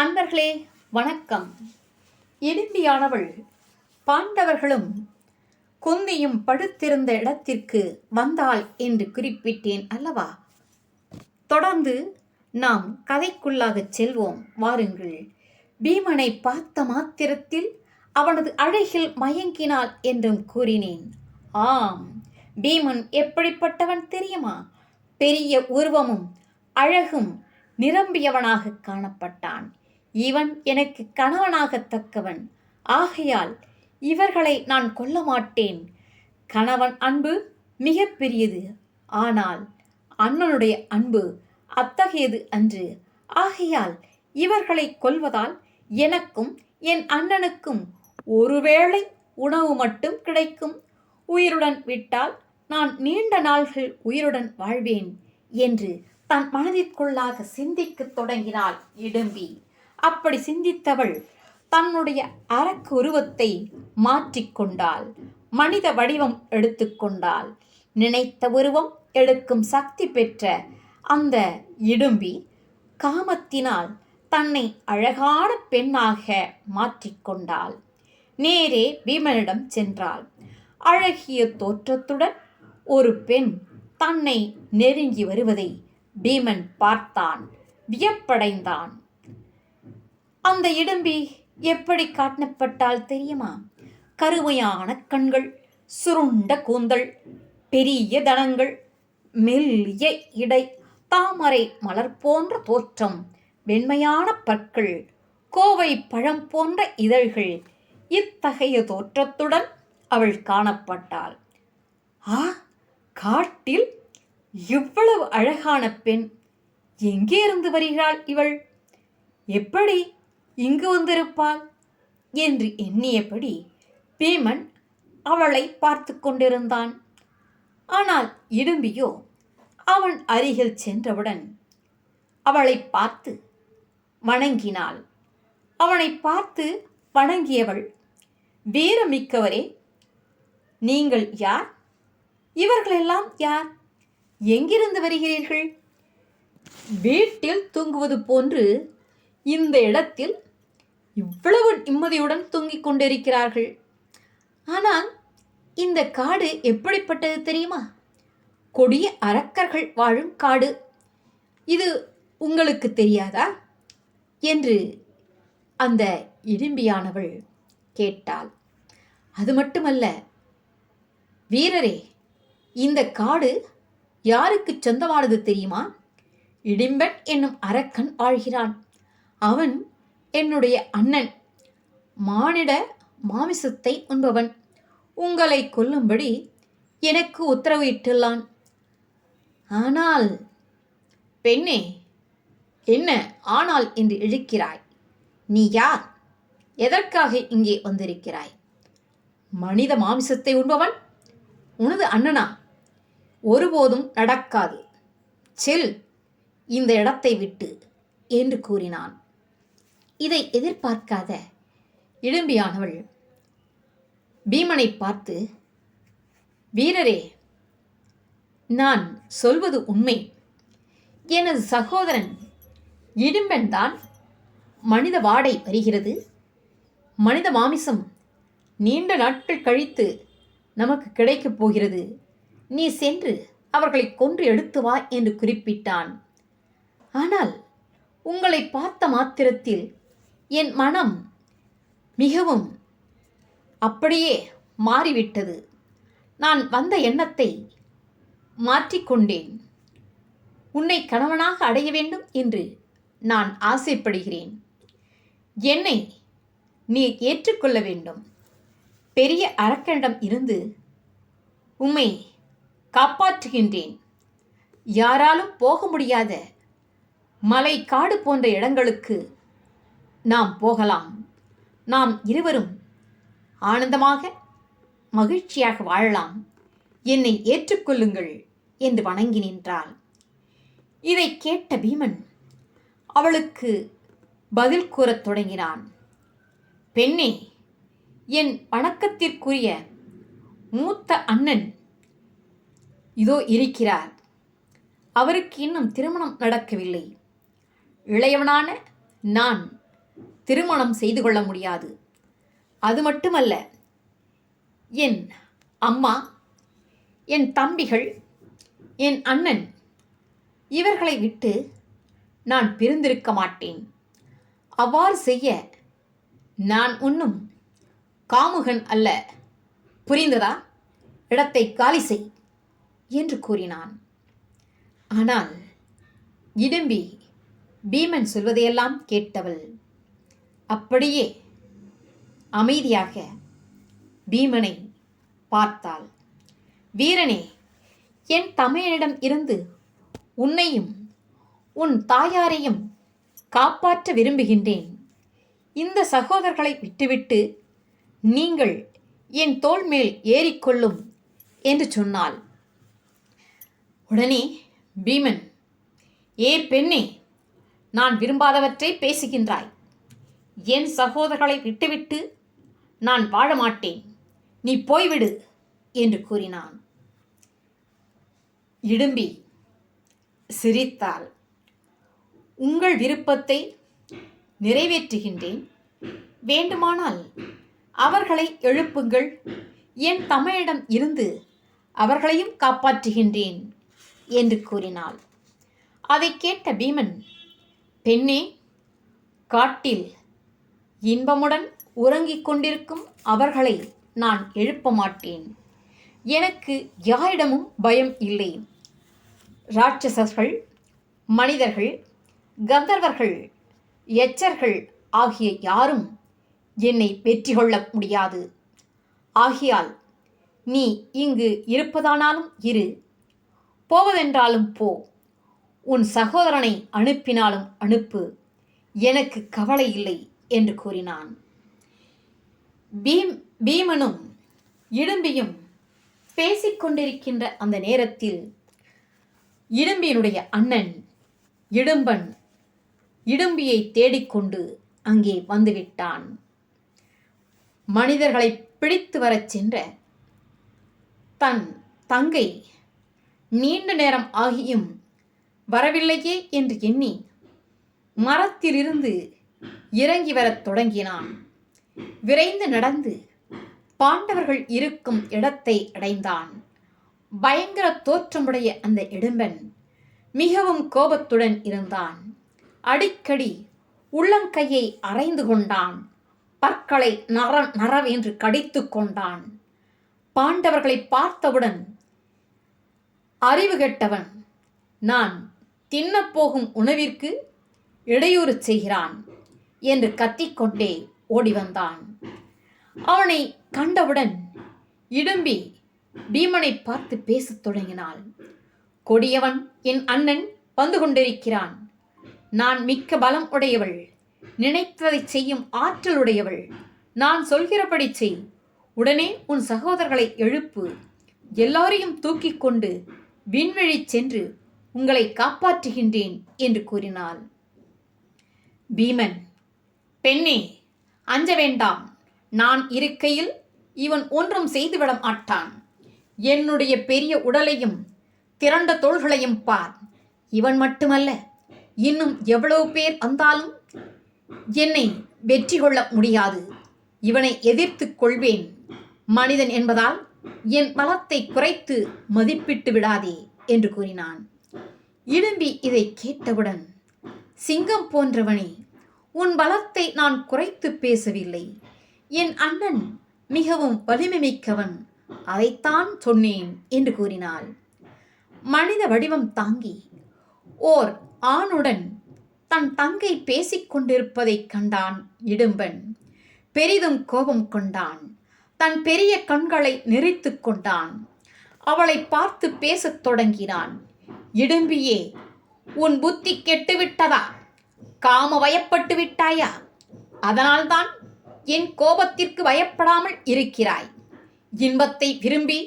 அன்பர்களே வணக்கம். இடிம்பியானவள் பாண்டவர்களும் குந்தியும் படுத்திருந்த இடத்திற்கு வந்தாள் என்று குறிப்பிட்டேன் அல்லவா? தொடர்ந்து நாம் கதைக்குள்ளாகச் செல்வோம், வாருங்கள். பீமனை பார்த்த மாத்திரத்தில் அவனது அழகில் மயங்கினாள் என்றும் கூறினேன். ஆம், பீமன் எப்படிப்பட்டவன் தெரியுமா? பெரிய உருவமும் அழகும் நிரம்பியவனாக காணப்பட்டான். இவன் எனக்கு கணவனாகத்தக்கவன், ஆகையால் இவர்களை நான் கொல்ல மாட்டேன். கணவன் அன்பு மிக பெரியது, ஆனால் அண்ணனுடைய அன்பு அத்தகையது அன்று. ஆகையால் இவர்களை கொல்வதால் எனக்கும் என் அண்ணனுக்கும் ஒருவேளை உணவு மட்டும் கிடைக்கும். உயிருடன் விட்டால் நான் நீண்ட நாள்கள் உயிருடன் வாழ்வேன் என்று தன் மனதிற்குள்ளாக சிந்திக்கத் தொடங்கினாள் இடும்பி. அப்படி சிந்தித்தவள் தன்னுடைய அரக்கு உருவத்தை மாற்றிக்கொண்டாள். மனித வடிவம் எடுத்துக்கொண்டாள். நினைத்த உருவம் எடுக்கும் சக்தி பெற்ற அந்த இடும்பி காமத்தினால் தன்னை அழகான பெண்ணாக மாற்றிக்கொண்டாள். நேரே பீமனிடம் சென்றாள். அழகிய தோற்றத்துடன் ஒரு பெண் தன்னை நெருங்கி வருவதை பீமன் பார்த்தான், வியப்படைந்தான். அந்த இடும்பி எப்படி காட்டப்பட்டால் தெரியுமா? கருமையான கண்கள், சுருண்ட கூந்தல், பெரிய தனங்கள், மெல்லிய இடை, தாமரை மலர் போன்ற தோற்றம், வெண்மையான பற்கள், கோவை பழம் போன்ற இதழ்கள். இத்தகைய தோற்றத்துடன் அவள் காணப்பட்டாள். ஆ, காட்டில் இவ்வளவு அழகான பெண் எங்கே இருந்து வருகிறாள் இவள்? எப்படி இங்கு வந்திருப்பாள் என்று எண்ணியபடி பீமன் அவளை பார்த்து கொண்டிருந்தான். ஆனால் இடும்பியோ அவன் அருகில் சென்றவுடன் அவளை பார்த்து வணங்கினாள். அவனை பார்த்து வணங்கியவள், வீரமிக்கவரே, நீங்கள் யார்? இவர்களெல்லாம் யார்? எங்கிருந்து வருகிறீர்கள்? வீட்டில் தூங்குவது போன்று இந்த இடத்தில் இவ்வளவு நிம்மதியுடன் தூங்கிக் கொண்டிருக்கிறார்கள். ஆனால் இந்த காடு எப்படிப்பட்டது தெரியுமா? கொடிய அரக்கர்கள் வாழும் காடு. இது உங்களுக்கு தெரியாதா என்று அந்த இடும்பியானவள் கேட்டாள். அது மட்டுமல்ல வீரரே, இந்த காடு யாருக்கு சொந்தமானது தெரியுமா? இடிம்பன் என்னும் அரக்கன் வாழ்கிறான். அவன் என்னுடைய அண்ணன். மானிட மாமிசத்தை உண்பவன். உங்களை கொல்லும்படி எனக்கு உத்தரவு இட்டுள்ளான். ஆனால் பெண்ணே, என்ன ஆனால் என்று இழுக்கிறாய்? நீ யார்? எதற்காக இங்கே வந்திருக்கிறாய்? மனித மாமிசத்தை உண்பவன் உனது அண்ணனா? ஒருபோதும் நடக்காது. செல் இந்த இடத்தை விட்டு என்று கூறினான். இதை எதிர்பார்க்காத இடும்பியானவள் பீமனை பார்த்து, வீரரே, நான் சொல்வது உண்மை. எனது சகோதரன் இடும்பன் தான். மனித வாடை வருகிறது. மனித மாமிசம் நீண்ட நாட்கள் கழித்து நமக்கு கிடைக்கப் போகிறது. நீ சென்று அவர்களை கொன்று எடுத்து வா என்று குறிப்பிட்டான். ஆனால் உங்களை பார்த்த மாத்திரத்தில் என் மனம் மிகவும் அப்படியே மாறிவிட்டது. நான் வந்த எண்ணத்தை மாற்றிக்கொண்டேன். உன்னை கணவனாக அடைய வேண்டும் என்று நான் ஆசைப்படுகிறேன். என்னை நீ ஏற்றுக்கொள்ள வேண்டும். பெரிய அரக்கனிடம் இருந்து உம்மை காப்பாற்றுகின்றேன். யாராலும் போக முடியாத மலை காடு போன்ற இடங்களுக்கு நாம் போகலாம். நாம் இருவரும் ஆனந்தமாக மகிழ்ச்சியாக வாழலாம். என்னை ஏற்றுக்கொள்ளுங்கள் என்று வணங்கி நின்றாள். இதை கேட்ட பீமன் அவளுக்கு பதில் கூறத் தொடங்கினான். பெண்ணே, என் வணக்கத்திற்குரிய மூத்த அண்ணன் இதோ இருக்கிறார். அவருக்கு இன்னும் திருமணம் நடக்கவில்லை. இளையவனான நான் திருமணம் செய்து கொள்ள முடியாது. அது மட்டுமல்ல, என் அம்மா, என் தம்பிகள், என் அண்ணன் இவர்களை விட்டு நான் பிரிந்திருக்க மாட்டேன். அவ்வாறு செய்ய நான் ஒன்றும் காமுகன் அல்ல. புரிந்ததா? இடத்தை காலி செய் என்று கூறினான். ஆனால் இடும்பி பீமன் சொல்வதையெல்லாம் கேட்டவள் அப்படியே அமைதியாக பீமனை பார்த்தாள். வீரனே, என் தமையனிடம் இருந்து உன்னையும் உன் தாயாரையும் காப்பாற்ற விரும்புகின்றேன். இந்த சகோதரர்களை விட்டுவிட்டு நீங்கள் என் தோள் மேல் ஏறிக்கொள்ளும் என்று சொன்னாள். உடனே பீமன், ஏ பெண்ணே, நான் விரும்பாதவற்றை பேசுகின்றாய். என் சகோதரர்களை விட்டுவிட்டு நான் வாழ மாட்டேன். நீ போய்விடு என்று கூறினான். இடும்பி சிரித்தாள். உங்கள் விருப்பத்தை நிறைவேற்றுகின்றேன். வேண்டுமானால் அவர்களை எழுப்புங்கள். என் தமையிடம் இருந்து அவர்களையும் காப்பாற்றுகின்றேன் என்று கூறினாள். அதை கேட்ட பீமன், பெண்ணே, காட்டில் இன்பமுடன் உறங்கிக் கொண்டிருக்கும் அவர்களை நான் எழுப்ப மாட்டேன். எனக்கு யாரிடமும் பயம் இல்லை. ராட்சசர்கள், மனிதர்கள், கந்தர்வர்கள், எச்சர்கள் ஆகிய யாரும் என்னை வெற்றி கொள்ள முடியாது. ஆகையால் நீ இங்கு இருப்பதானாலும் இரு, போவதென்றாலும் போ. உன் சகோதரனை அனுப்பினாலும் அனுப்பு, எனக்கு கவலை இல்லை என்று கூறினான். பீமனும் இடும்பியும் பேசிக்கொண்டிருக்கின்ற அந்த நேரத்தில் இடும்பியினுடைய அண்ணன் இடும்பன் இடும்பியை தேடிக்கொண்டு அங்கே வந்துவிட்டான். மனிதர்களை பிடித்து வரச் சென்ற தன் தங்கை நீண்ட நேரம் ஆகியும் வரவில்லையே என்று எண்ணி மரத்திலிருந்து இறங்கி வரத் தொடங்கினான். விரைந்து நடந்து பாண்டவர்கள் இருக்கும் இடத்தை அடைந்தான். பயங்கர தோற்றமுடைய அந்த இடும்பன் மிகவும் கோபத்துடன் இருந்தான். அடிக்கடி உள்ளங்கையை அரைந்து கொண்டான். பற்களை நரவென்று கடித்து கொண்டான். பாண்டவர்களை பார்த்தவுடன், அறிவு கெட்டவன், நான் தின்னப்போகும் உணவிற்கு இடையூறு செய்கிறான் என்று கத்திக்கொண்டே ஓடி வந்தான். அவனை கண்டவுடன் இடும்பி பீமனை பார்த்து பேசத் தொடங்கினாள். கொடியவன், என் அண்ணன் வந்து கொண்டிருக்கிறான். நான் மிக்க பலம் உடையவள், நினைத்ததை செய்யும் ஆற்றலுடையவள். நான் சொல்கிறபடி செய். உடனே உன் சகோதரர்களை எழுப்பு. எல்லாரையும் தூக்கி கொண்டு விண்வெளி சென்று உங்களை காப்பாற்றுகின்றேன் என்று கூறினாள். பீமன், பெண்ணே, அஞ்ச வேண்டாம். நான் இருக்கையில் இவன் ஒன்றும் செய்துவிட மாட்டான். என்னுடைய பெரிய உடலையும் திரண்ட தோள்களையும் பார். இவன் மட்டுமல்ல, இன்னும் எவ்வளவு பேர் வந்தாலும் என்னை வெற்றி கொள்ள முடியாது. இவனை எதிர்த்து கொள்வேன். மனிதன் என்பதால் என் பலத்தை குறைத்து மதிப்பிட்டு விடாதே என்று கூறினான். இடும்பி இதை கேட்டவுடன், சிங்கம் போன்றவனே, உன் பலத்தை நான் குறைத்து பேசவில்லை. என் அண்ணன் மிகவும் வலிமை மிக்கவன், அதைத்தான் சொன்னேன் என்று கூறினாள். மனித வடிவம் தாங்கி ஓர் ஆணுடன் தன் தங்கை பேசிக்கொண்டிருப்பதைக் கண்டான் இடும்பன். பெரிதும் கோபம் கொண்டான். தன் பெரிய கண்களை நெறித்து கொண்டான். அவளை பார்த்து பேசத் தொடங்கினான். இடும்பியே, உன் புத்தி கெட்டுவிட்டதா? காம வயப்பட்டு விட்டாயா? அதனால்தான் என் கோபத்திற்கு பயப்படாமல் இருக்கிறாய். இன்பத்தை விரும்பி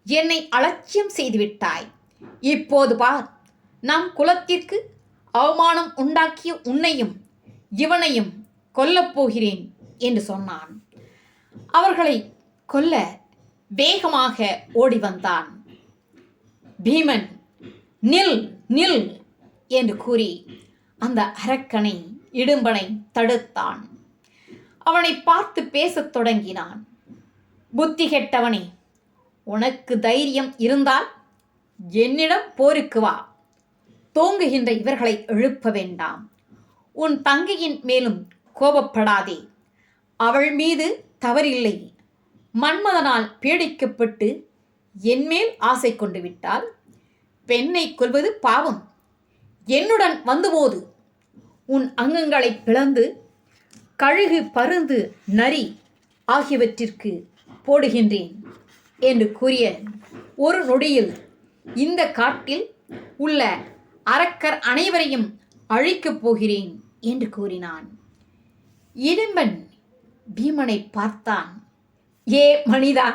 என்னை அலட்சியம் செய்துவிட்டாய். இப்போது பார், நம் குலத்திற்கு அவமானம் உண்டாக்கிய உன்னையும் இவனையும் கொல்லப் போகிறேன் என்று சொன்னான். அவர்களை கொல்ல வேகமாக ஓடி வந்தான். பீமன், நில் நில் என்று கூறி அந்த அரக்கனை இடும்பனை தடுத்தான். அவனை பார்த்து பேசத் தொடங்கினான். புத்தி கெட்டவனே, உனக்கு தைரியம் இருந்தால் என்னிடம் போருக்கு வா. தூங்குகின்ற இவர்களை எழுப்ப வேண்டாம். உன் தங்கையின் மேலும் கோபப்படாதே. அவள் மீது தவறில்லை. மன்மதனால் பீடிக்கப்பட்டு என்மேல் ஆசை கொண்டு விட்டால் பெண்ணை கொல்வது பாவம். என்னுடன் வந்துபோது உன் அங்கங்களை பிளந்து கழுகு, பருந்து, நரி ஆகியவற்றிற்கு போடுகின்றேன் என்று கூறிய ஒரு நொடியில் இந்த காட்டில் உள்ள அரக்கர் அனைவரையும் அழிக்கப் போகிறேன் என்று கூறினான். இடும்பன் பீமனை பார்த்தான். ஏ மனிதா,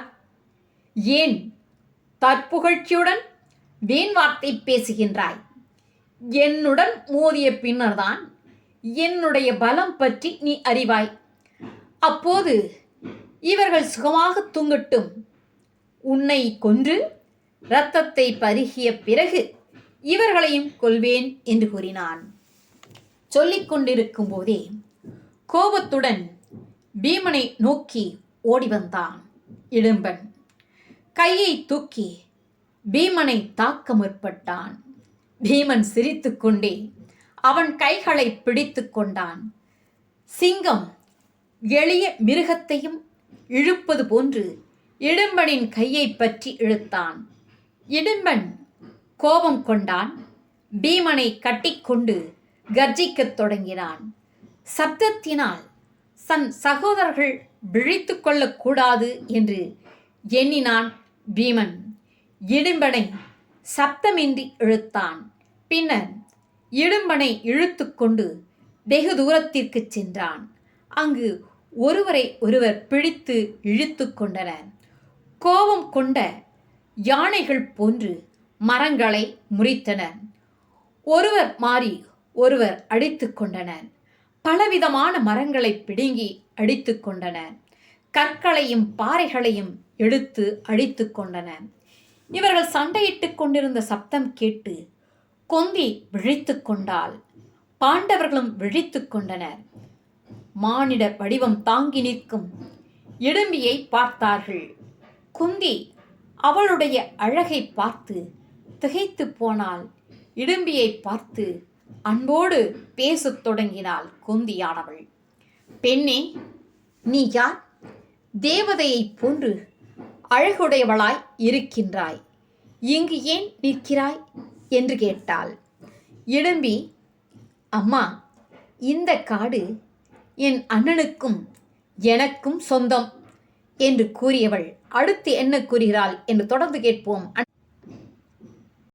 ஏன் தற்புகழ்ச்சியுடன் வீண் வார்த்தை பேசுகின்றாய்? என்னுடன் மோதிய பின்னர்தான் என்னுடைய பலம் பற்றி நீ அறிவாய். அப்போது இவர்கள் சுகமாக தூங்கட்டும். உன்னை கொன்று இரத்தத்தை பருகிய பிறகு இவர்களையும் கொல்வேன் என்று கூறினான். சொல்லிக் கொண்டிருக்கும் போதே கோபத்துடன் பீமனை நோக்கி ஓடி வந்தான் இடும்பன். கையை தூக்கி பீமனை தாக்க முற்பட்டான். பீமன் சிரித்து கொண்டே அவன் கைகளை பிடித்து கொண்டான். சிங்கம் எளிய மிருகத்தையும் இழுப்பது போன்று இடும்பனின் கையை பற்றி இழுத்தான். இடும்பன் கோபம் கொண்டான். பீமனை கட்டிக்கொண்டு கர்ஜிக்கத் தொடங்கினான். சப்தத்தினால் தன் சகோதரர்கள் விழித்து கொள்ளக்கூடாது என்று எண்ணினான் பீமன். இடும்பனை சப்தமின்றி இழுத்தான். பின்னர் இடும்பனை இழுத்து கொண்டு வெகு தூரத்திற்கு சென்றான். அங்கு ஒருவரை ஒருவர் பிடித்து இழுத்து கொண்டனர். கோபம் கொண்ட யானைகள் போன்று மரங்களை முறித்தனர். ஒருவர் மாறி ஒருவர் அடித்து கொண்டனர். பலவிதமான மரங்களை பிடுங்கி அடித்து கொண்டனர். கற்களையும் பாறைகளையும் எடுத்து அடித்து கொண்டனர். இவர்கள் சண்டையிட்டுக் கொண்டிருந்த சப்தம் கேட்டு கொந்தி விழித்து கொண்டாள். பாண்டவர்களும் விழித்து கொண்டனர். மானிட வடிவம் தாங்கி நிற்கும் இடும்பியை பார்த்தார்கள். குந்தி அவளுடைய அழகை பார்த்து திகைத்து போனாள். இடும்பியை பார்த்து அன்போடு பேசத் தொடங்கினாள் குந்தியானவள். பெண்ணே, நீ யார்? தேவதையைப் போன்று அழகுடையவளாய் இருக்கின்றாய். இங்கு ஏன் நிற்கிறாய் என்று கேட்டாள். இடும்பி, அம்மா, இந்த காடு என் அண்ணனுக்கும் எனக்கும் சொந்தம் என்று கூறியவள் அடுத்து என்ன கூறுகிறாள் என்று தொடர்ந்து கேட்போம்.